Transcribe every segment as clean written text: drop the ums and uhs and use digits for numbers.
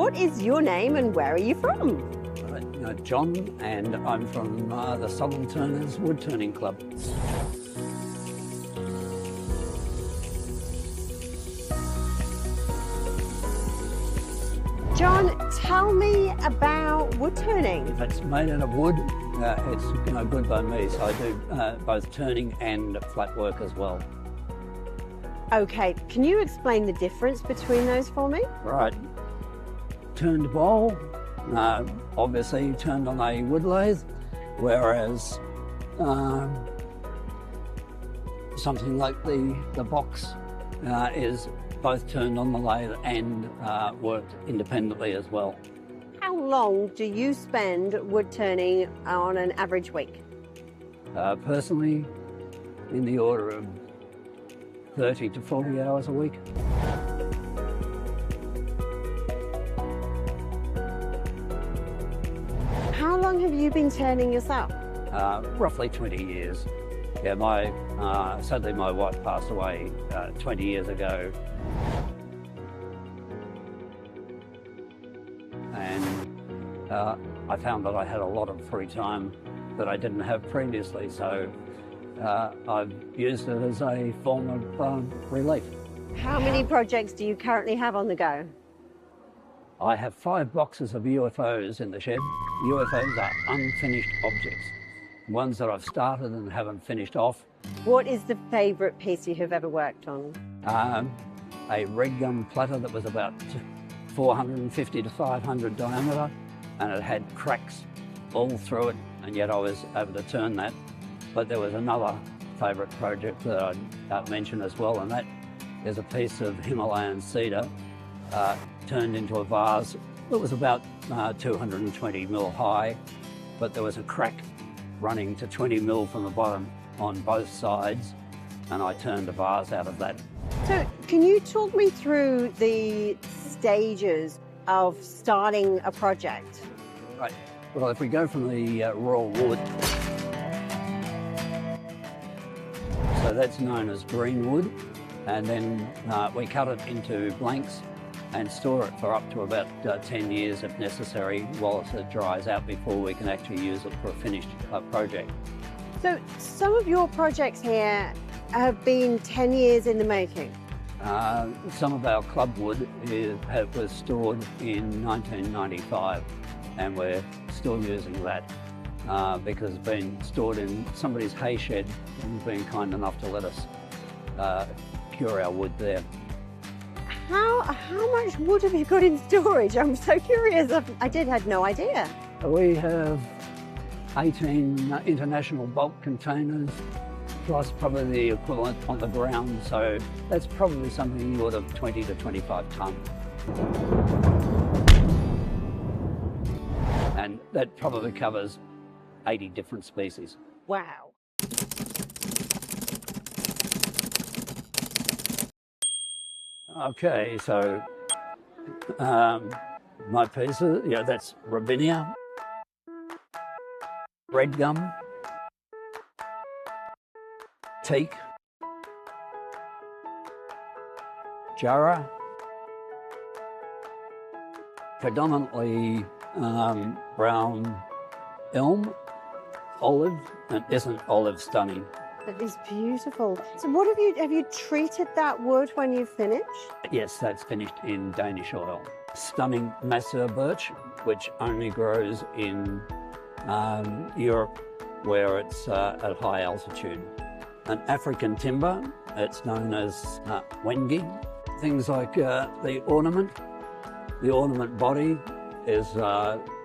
What is your name and where are you from? John, and I'm from the Southern Turners Woodturning Club. John, tell me about wood turning. If it's made out of wood, it's good by me, so I do both turning and flat work as well. Okay, can you explain the difference between those for me? Right. Turned bowl, obviously turned on a wood lathe, whereas something like the box is both turned on the lathe and worked independently as well. How long do you spend wood turning on an average week? Personally, in the order of 30 to 40 hours a week. How long have you been turning yourself? Roughly 20 years. Yeah, sadly my wife passed away 20 years ago. And I found that I had a lot of free time that I didn't have previously, so I've used it as a form of relief. How many projects do you currently have on the go? I have 5 boxes of UFOs in the shed. UFOs are unfinished objects, ones that I've started and haven't finished off. What is the favourite piece you have ever worked on? A red gum platter that was about 450 to 500 diameter, and it had cracks all through it, and yet I was able to turn that. But there was another favourite project that I'd mention as well, and that is a piece of Himalayan cedar turned into a vase that was about 220 mil high, but there was a crack running to 20 mil from the bottom on both sides, and I turned a vase out of that. So can you talk me through the stages of starting a project? Right. Well, if we go from the raw wood, so that's known as green wood, and then we cut it into blanks and store it for up to about 10 years if necessary, whilst it dries out before we can actually use it for a finished project. So some of your projects here have been 10 years in the making. Some of our club wood was stored in 1995, and we're still using that because it's been stored in somebody's hay shed and been kind enough to let us cure our wood there. How much wood have you got in storage? I'm so curious. I had no idea. We have 18 international bulk containers, plus probably the equivalent on the ground, so that's probably something in the order of 20 to 25 tonnes. And that probably covers 80 different species. Wow. Okay, so my pieces, that's Robinia, red gum, teak, jarrah, predominantly brown elm, olive, and isn't olive stunning? That is beautiful. So what have you treated that wood when you finish? Yes, that's finished in Danish oil. Stunning Masseur birch, which only grows in Europe where it's at high altitude. An African timber, it's known as Wengi. Things like the ornament body is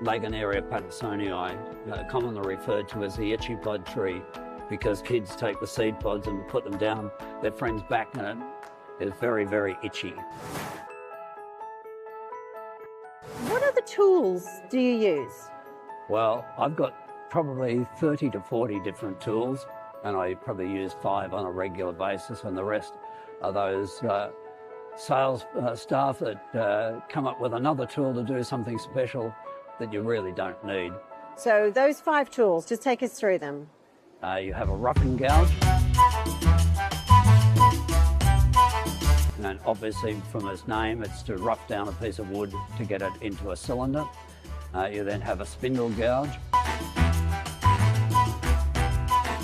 Lagenaria pattersonii, commonly referred to as the itchy pod tree, because kids take the seed pods and put them down their friend's back, and it is very, very itchy. What other tools do you use? Well, I've got probably 30 to 40 different tools, and I probably use 5 on a regular basis, and the rest are those sales staff that come up with another tool to do something special that you really don't need. So those 5 tools, just take us through them. You have a roughing gouge, and And obviously from its name, it's to rough down a piece of wood to get it into a cylinder. You then have a spindle gouge,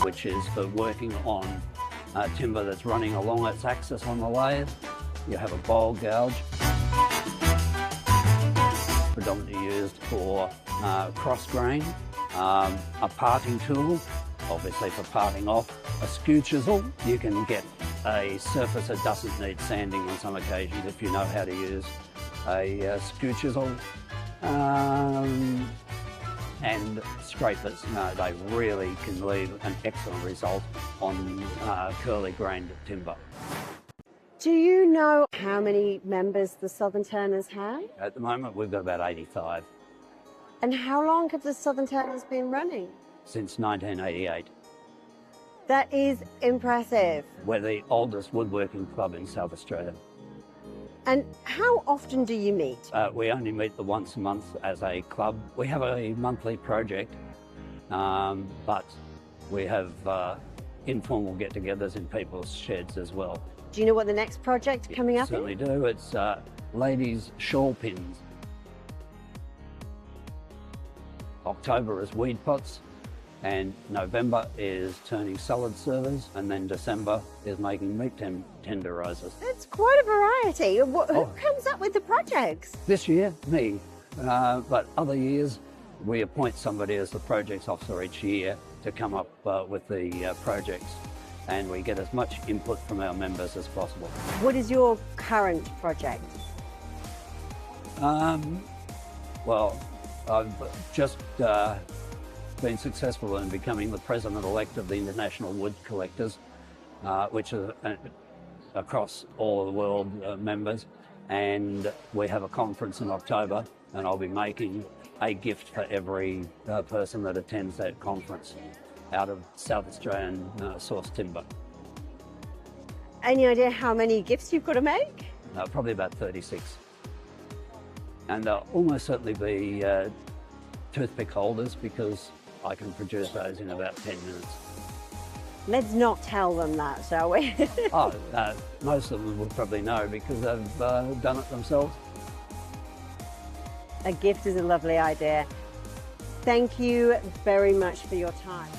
which is for working on timber that's running along its axis on the lathe. You have a bowl gouge, predominantly used for cross grain, a parting tool, obviously for parting off, a skew chisel. You can get a surface that doesn't need sanding on some occasions if you know how to use a skew chisel. And scrapers, they really can leave an excellent result on curly grained timber. Do you know how many members the Southern Turners have? At the moment, we've got about 85. And how long have the Southern Turners been running? Since 1988. That is impressive. We're the oldest woodworking club in South Australia. And how often do you meet? We only meet once a month as a club. We have a monthly project, but we have informal get-togethers in people's sheds as well. Do you know what the next project coming up is? Certainly do. It's ladies' shawl pins. October is weed pots, and November is turning salad servers, and then December is making meat tenderizers. That's quite a variety. Who comes up with the projects? This year, me. But other years, we appoint somebody as the projects officer each year to come up with the projects, and we get as much input from our members as possible. What is your current project? Well, I've just been successful in becoming the president-elect of the International Wood Collectors, which is across all the world members, and we have a conference in October, and I'll be making a gift for every person that attends that conference out of South Australian sourced timber. Any idea how many gifts you've got to make? Probably about 36. And there'll almost certainly be toothpick holders, because I can produce those in about 10 minutes. Let's not tell them that, shall we? Most of them will probably know because they've done it themselves. A gift is a lovely idea. Thank you very much for your time.